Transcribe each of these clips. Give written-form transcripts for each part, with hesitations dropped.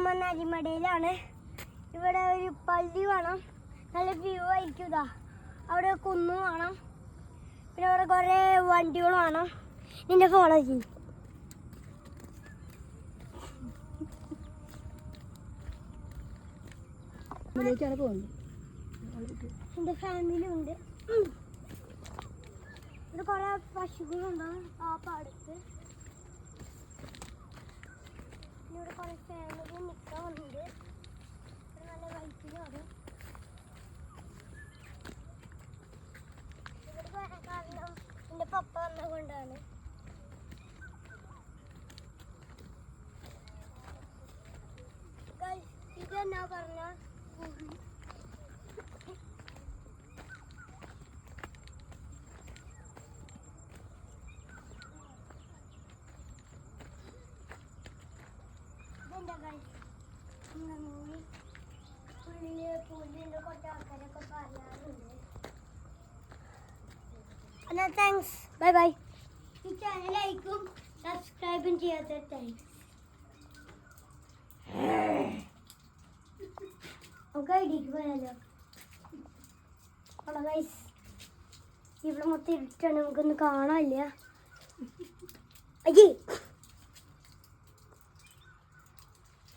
വന്ന അരിമടയിലാണ്. ഇവിടെ ഒരു പള്ളി വേണം, നല്ല വ്യൂ ആയിരിക്കും. ഇതാ അവിടെ കുന്നു വേണം, പിന്നെ അവിടെ കുറേ വണ്ടികൾ വേണം. നിന്റെ ഫോളോ ചെയ്യും. എൻ്റെ ഫാമിലി ഉണ്ട്. ഇവിടെ കുറേ പശുക്കളുണ്ടാവും ആ പാടത്ത്. ഇവിടെ കുറേ ഫാമിലി നിൽക്കാൻ വന്നിട്ടുണ്ട്. നല്ല വൈറ്റിലാണ്. ഇവിടെ വരാൻ കാരണം എൻ്റെ പപ്പ വന്നുകൊണ്ടാണ്. ഇതെന്നാ പറഞ്ഞ താങ്ക്സ്, ബൈ ബൈ. ഈ ചാനൽ ലൈക്കും സബ്സ്ക്രൈബും ചെയ്യാത്ത താങ്ക്സ്. നമുക്ക് ഐഡിക്ക് പോയാലോ? ഗൈസ്, ഇവിടെ മൊത്തം ഇരുട്ടാണ്, നമുക്കൊന്നും കാണാനില്ല. അയ്യേ,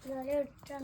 ഇരുട്ടാണ്.